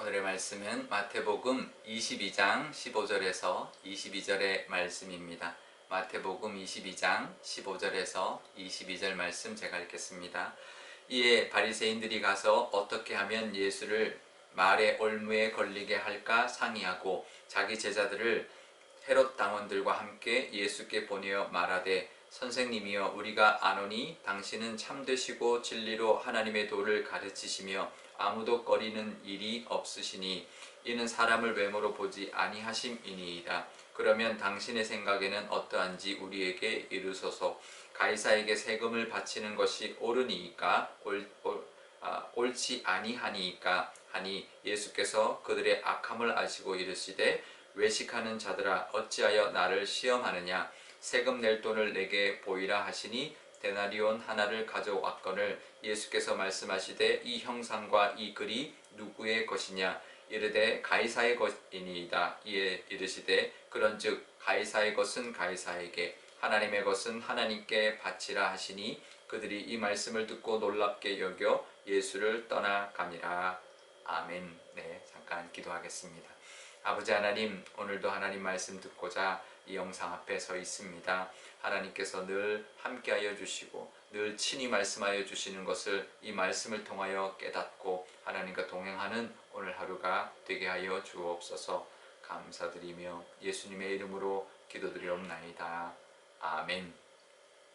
오늘의 말씀은 마태복음 22장 15절에서 22절의 말씀입니다. 마태복음 22장 15절에서 22절 말씀 제가 읽겠습니다. 이에 바리새인들이 가서 어떻게 하면 예수를 말의 올무에 걸리게 할까 상의하고 자기 제자들을 헤롯 당원들과 함께 예수께 보내어 말하되 선생님이여 우리가 아노니 당신은 참되시고 진리로 하나님의 도를 가르치시며 아무도 꺼리는 일이 없으시니 이는 사람을 외모로 보지 아니하심이니이다. 그러면 당신의 생각에는 어떠한지 우리에게 이르소서. 가이사에게 세금을 바치는 것이 옳으니이까 옳지 아니하니이까 하니 예수께서 그들의 악함을 아시고 이르시되 외식하는 자들아 어찌하여 나를 시험하느냐. 세금 낼 돈을 내게 보이라 하시니 데나리온 하나를 가져왔거늘 예수께서 말씀하시되 이 형상과 이 글이 누구의 것이냐. 이르되 가이사의 것이니이다. 이에 이르시되 그런즉 가이사의 것은 가이사에게 하나님의 것은 하나님께 바치라 하시니 그들이 이 말씀을 듣고 놀랍게 여겨 예수를 떠나가니라. 아멘. 네, 잠깐 기도하겠습니다. 아버지 하나님, 오늘도 하나님 말씀 듣고자 이 영상 앞에 서 있습니다. 하나님께서 늘 함께하여 주시고 늘 친히 말씀하여 주시는 것을 이 말씀을 통하여 깨닫고 하나님과 동행하는 오늘 하루가 되게 하여 주옵소서. 감사드리며 예수님의 이름으로 기도드리옵나이다. 아멘.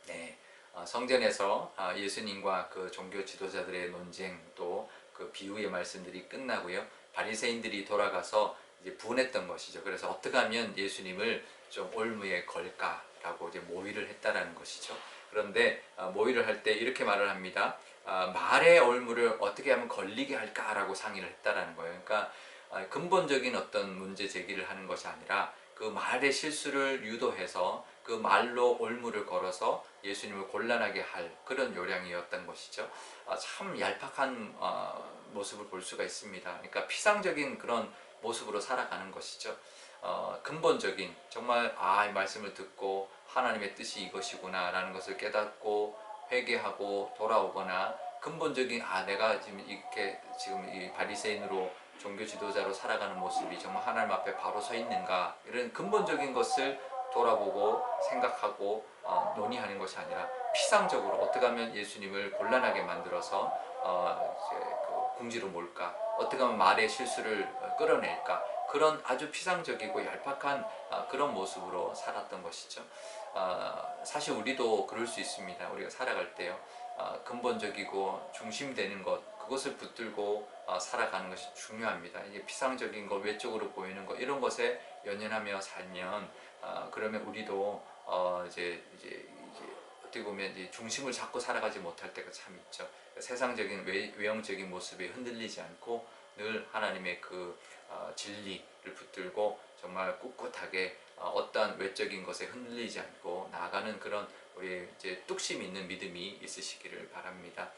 네, 성전에서 예수님과 그 종교 지도자들의 논쟁 또 그 비유의 말씀들이 끝나고요. 바리새인들이 돌아가서 이제 분했던 것이죠. 그래서 어떻게 하면 예수님을 좀 올무에 걸까라고 이제 모의를 했다라는 것이죠. 그런데 모의를 할 때 이렇게 말을 합니다. 말의 올무를 어떻게 하면 걸리게 할까라고 상의를 했다라는 거예요. 그러니까 근본적인 어떤 문제 제기를 하는 것이 아니라 그 말의 실수를 유도해서 그 말로 올무를 걸어서 예수님을 곤란하게 할 그런 요량이었던 것이죠. 참 얄팍한 모습을 볼 수가 있습니다. 그러니까 피상적인 그런 모습으로 살아가는 것이죠. 근본적인 정말 이 말씀을 듣고 하나님의 뜻이 이것이구나 라는 것을 깨닫고 회개하고 돌아오거나 근본적인 내가 지금 이렇게 지금 이 바리새인으로 종교 지도자로 살아가는 모습이 정말 하나님 앞에 바로 서 있는가, 이런 근본적인 것을 돌아보고 생각하고 논의하는 것이 아니라 피상적으로 어떻게 하면 예수님을 곤란하게 만들어서 궁지로 몰까, 어떻게 하면 말의 실수를 끌어낼까, 그런 아주 피상적이고 얄팍한 그런 모습으로 살았던 것이죠. 사실 우리도 그럴 수 있습니다. 우리가 살아갈 때요, 근본적이고 중심되는 것, 그것을 붙들고 살아가는 것이 중요합니다. 이게 피상적인 것, 외적으로 보이는 것, 이런 것에 연연하며 살면 그러면 우리도 이제 어떻게 보면 이제 중심을 잡고 살아가지 못할 때가 참 있죠. 세상적인 외형적인 모습에 흔들리지 않고 늘 하나님의 그 진리를 붙들고 정말 꿋꿋하게 어떠한 외적인 것에 흔들리지 않고 나아가는 그런 우리 이제 뚝심 있는 믿음이 있으시기를 바랍니다.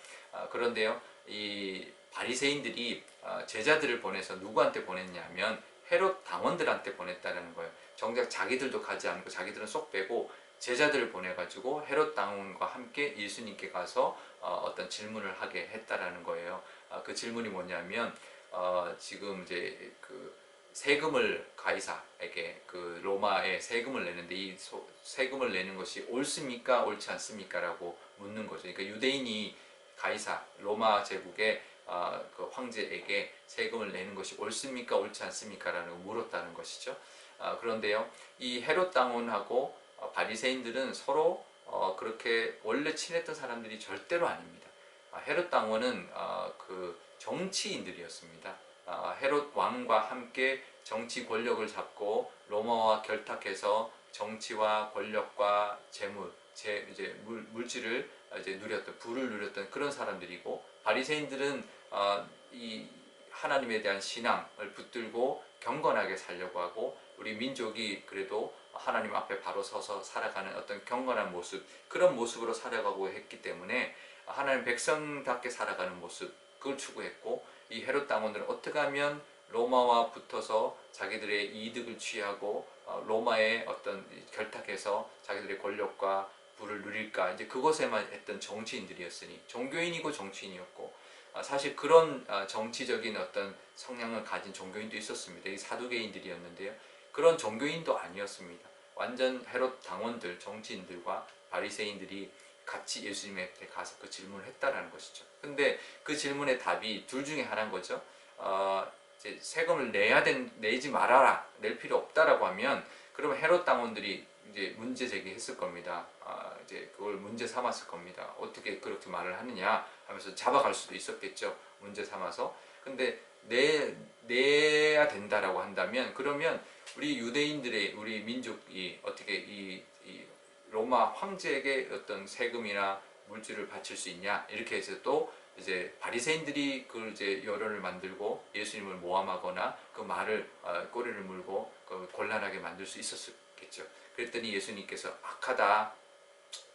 그런데요, 이 바리새인들이 제자들을 보내서 누구한테 보냈냐면 헤롯 당원들한테 보냈다는 거예요. 정작 자기들도 가지 않고 자기들은 쏙 빼고 제자들을 보내가지고 헤롯 당원과 함께 예수님께 가서 어떤 질문을 하게 했다라는 거예요. 그 질문이 뭐냐면 지금 이제 그 세금을 가이사에게, 그 로마에 세금을 내는데 이 세금을 내는 것이 옳습니까 옳지 않습니까 라고 묻는 거죠. 그러니까 유대인이 가이사 로마 제국의 그 황제에게 세금을 내는 것이 옳습니까 옳지 않습니까 라는 걸 물었다는 것이죠. 그런데요, 이 헤롯 당원하고 바리새인들은 서로 그렇게 원래 친했던 사람들이 절대로 아닙니다. 헤롯 당원은 그 정치인들이었습니다. 헤롯 왕과 함께 정치 권력을 잡고 로마와 결탁해서 정치와 권력과 재물, 이제 물질을 이제 누렸던, 부를 누렸던 그런 사람들이고, 바리새인들은 이 하나님에 대한 신앙을 붙들고 경건하게 살려고 하고, 우리 민족이 그래도 하나님 앞에 바로 서서 살아가는 어떤 경건한 모습, 그런 모습으로 살아가고 했기 때문에 하나님 백성답게 살아가는 모습, 그걸 추구했고, 이 헤롯 당원들은 어떻게 하면 로마와 붙어서 자기들의 이득을 취하고 로마에 어떤 결탁해서 자기들의 권력과 부를 누릴까, 이제 그것에만 했던 정치인들이었으니, 종교인이고 정치인이었고, 사실 그런 정치적인 어떤 성향을 가진 종교인도 있었습니다. 이 사두개인들이었는데요. 그런 종교인도 아니었습니다. 완전 헤롯 당원들, 정치인들과 바리새인들이 같이 예수님한테 가서 그 질문을 했다라는 것이죠. 근데 그 질문의 답이 둘 중에 하나인 거죠. 이제 세금을 내지 말아라, 낼 필요 없다라고 하면, 그러면 헤롯 당원들이 이제 문제 제기했을 겁니다. 이제 그걸 문제 삼았을 겁니다. 어떻게 그렇게 말을 하느냐 하면서 잡아갈 수도 있었겠죠. 문제 삼아서. 근데 내야 된다라고 한다면, 그러면 우리 유대인들의, 우리 민족이 어떻게 이 로마 황제에게 어떤 세금이나 물질을 바칠 수 있냐, 이렇게 해서 또 이제 바리새인들이 그 이제 여론을 만들고 예수님을 모함하거나 그 말을 꼬리를 물고 그 곤란하게 만들 수 있었겠죠. 그랬더니 예수님께서 악하다,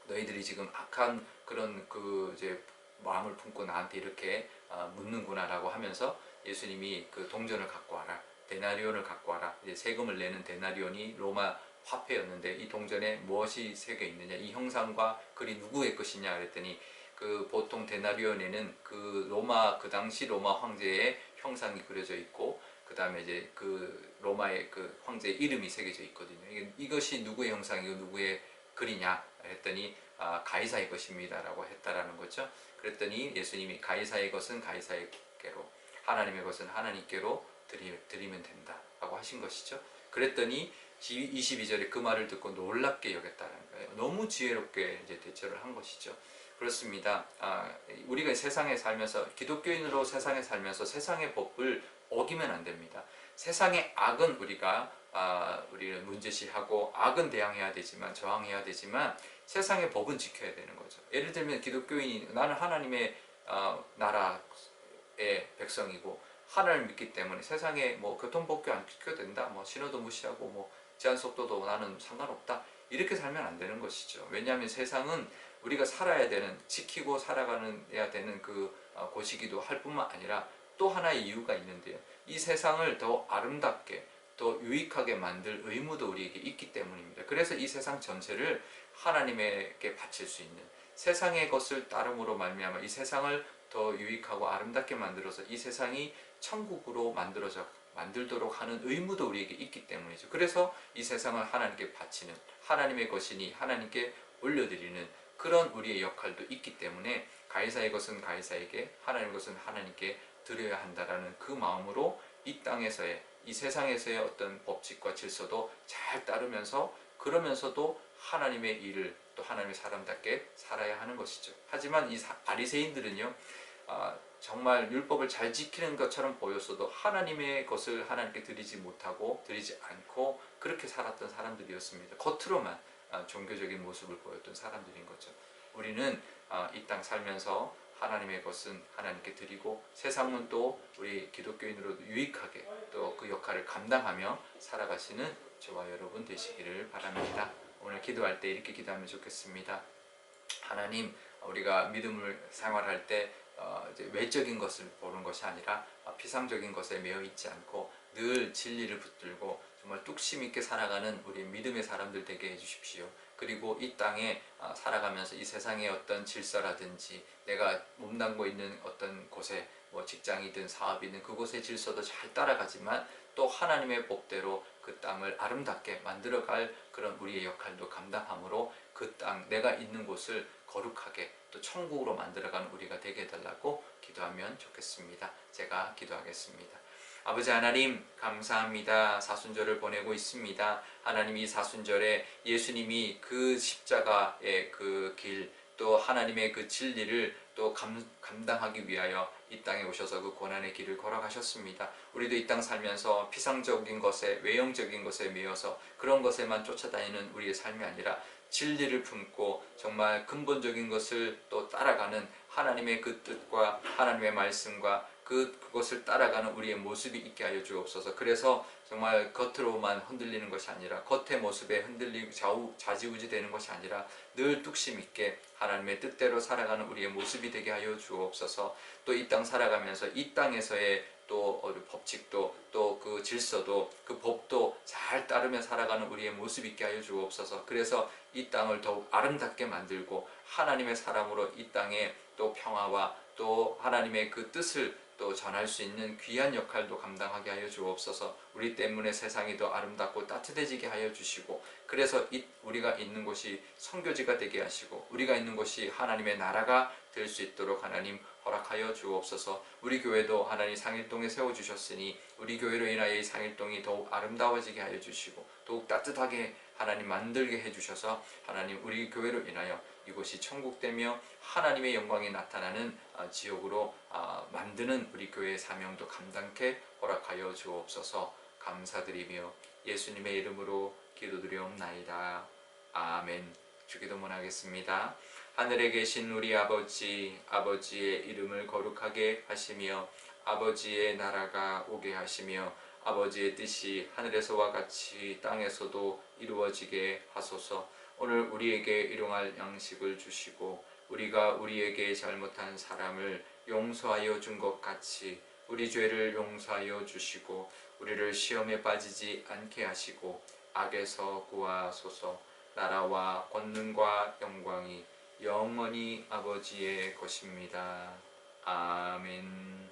너희들이 지금 악한 그런 그 이제 마음을 품고 나한테 이렇게 묻는구나라고 하면서 예수님이 그 동전을 갖고 와라, 데나리온을 갖고 와라. 이제 세금을 내는 데나리온이 로마 화폐였는데 이 동전에 무엇이 새겨 있느냐, 이 형상과 글이 누구의 것이냐 그랬더니 그 보통 데나리온에는 그 로마, 그 당시 로마 황제의 형상이 그려져 있고, 그 다음에 이제 그 로마의 그 황제의 이름이 새겨져 있거든요. 이것이 누구의 형상이고 누구의 글이냐 했더니 가이사의 것입니다 라고 했다라는 거죠. 그랬더니 예수님이 가이사의 것은 가이사에게로, 하나님의 것은 하나님께로 드리면 된다 라고 하신 것이죠. 그랬더니 22절에 그 말을 듣고 놀랍게 여겼다는 거예요. 너무 지혜롭게 이제 대처를 한 것이죠. 그렇습니다. 우리가 세상에 살면서, 기독교인으로 세상에 살면서 세상의 법을 어기면 안 됩니다. 세상의 악은 우리는 문제시하고 악은 대항해야 되지만, 저항해야 되지만, 세상의 법은 지켜야 되는 거죠. 예를 들면 기독교인이 나는 하나님의 나라의 백성이고 하나님을 믿기 때문에 세상에 뭐 교통법규 안 지켜도 된다, 뭐 신호도 무시하고 뭐 제한 속도도 나는 상관없다, 이렇게 살면 안 되는 것이죠. 왜냐하면 세상은 우리가 살아야 되는, 지키고 살아가야 되는 그 곳이기도 할 뿐만 아니라 또 하나의 이유가 있는데요. 이 세상을 더 아름답게, 더 유익하게 만들 의무도 우리에게 있기 때문입니다. 그래서 이 세상 전체를 하나님에게 바칠 수 있는, 세상의 것을 따름으로 말미암아 이 세상을 더 유익하고 아름답게 만들어서 이 세상이 천국으로 만들도록 하는 의무도 우리에게 있기 때문이죠. 그래서 이 세상을 하나님께 바치는, 하나님의 것이니 하나님께 올려드리는 그런 우리의 역할도 있기 때문에 가이사의 것은 가이사에게, 하나님의 것은 하나님께 드려야 한다라는 그 마음으로 이 땅에서의, 이 세상에서의 어떤 법칙과 질서도 잘 따르면서, 그러면서도 하나님의 일을 또 하나님의 사람답게 살아야 하는 것이죠. 하지만 이 바리새인들은요, 정말 율법을 잘 지키는 것처럼 보였어도 하나님의 것을 하나님께 드리지 못하고 드리지 않고 그렇게 살았던 사람들이었습니다. 겉으로만 종교적인 모습을 보였던 사람들인 거죠. 우리는 이 땅 살면서 하나님의 것은 하나님께 드리고, 세상은 또 우리 기독교인으로도 유익하게 또 그 역할을 감당하며 살아가시는 저와 여러분 되시기를 바랍니다. 오늘 기도할 때 이렇게 기도하면 좋겠습니다. 하나님, 우리가 믿음을 생활할 때 이제 외적인 것을 보는 것이 아니라 피상적인 것에 매여 있지 않고 늘 진리를 붙들고 정말 뚝심 있게 살아가는 우리 믿음의 사람들 되게 해주십시오. 그리고 이 땅에 살아가면서 이 세상의 어떤 질서라든지 내가 몸담고 있는 어떤 곳에 뭐 직장이든 사업이든 그곳의 질서도 잘 따라가지만 또 하나님의 법대로 그 땅을 아름답게 만들어갈 그런 우리의 역할도 감당함으로 그 땅, 내가 있는 곳을 거룩하게 또 천국으로 만들어가는 우리가 되게 해달라고 기도하면 좋겠습니다. 제가 기도하겠습니다. 아버지 하나님, 감사합니다. 사순절을 보내고 있습니다. 하나님, 이 사순절에 예수님이 그 십자가의 그 길, 또 하나님의 그 진리를 또 감당하기 위하여 이 땅에 오셔서 그 고난의 길을 걸어가셨습니다. 우리도 이 땅 살면서 피상적인 것에, 외형적인 것에 매여서 그런 것에만 쫓아다니는 우리의 삶이 아니라 진리를 품고 정말 근본적인 것을 또 따라가는 하나님의 그 뜻과 하나님의 말씀과 그것을 따라가는 우리의 모습이 있게 하여 주옵소서. 그래서 정말 겉으로만 흔들리는 것이 아니라, 겉의 모습에 흔들리고 좌지우지 되는 것이 아니라 늘 뚝심 있게 하나님의 뜻대로 살아가는 우리의 모습이 되게 하여 주옵소서. 또 이 땅 살아가면서 이 땅에서의 또 법칙도, 또 그 질서도, 그 법도 잘 따르며 살아가는 우리의 모습 있게 하여 주옵소서. 그래서 이 땅을 더욱 아름답게 만들고 하나님의 사람으로 이 땅에 또 평화와 또 하나님의 그 뜻을 또 전할 수 있는 귀한 역할도 감당하게 하여 주옵소서. 우리 때문에 세상이 더 아름답고 따뜻해지게 하여 주시고, 그래서 우리가 있는 곳이 선교지가 되게 하시고 우리가 있는 곳이 하나님의 나라가 될 수 있도록 하나님 허락하여 주옵소서. 우리 교회도 하나님 상일동에 세워주셨으니 우리 교회로 인하여 이 상일동이 더욱 아름다워지게 하여 주시고 더욱 따뜻하게 하나님 만들게 해주셔서 하나님 우리 교회로 인하여 이곳이 천국되며 하나님의 영광이 나타나는 지역으로 만드는 우리 교회의 사명도 감당케 허락하여 주옵소서. 감사드리며 예수님의 이름으로 기도드리옵나이다. 아멘. 주기도문 하겠습니다. 하늘에 계신 우리 아버지, 아버지의 이름을 거룩하게 하시며 아버지의 나라가 오게 하시며 아버지의 뜻이 하늘에서와 같이 땅에서도 이루어지게 하소서. 오늘 우리에게 일용할 양식을 주시고 우리가 우리에게 잘못한 사람을 용서하여 준 것 같이 우리 죄를 용서하여 주시고 우리를 시험에 빠지지 않게 하시고 악에서 구하소서. 나라와 권능과 영광이 영원히 아버지의 것입니다. 아멘.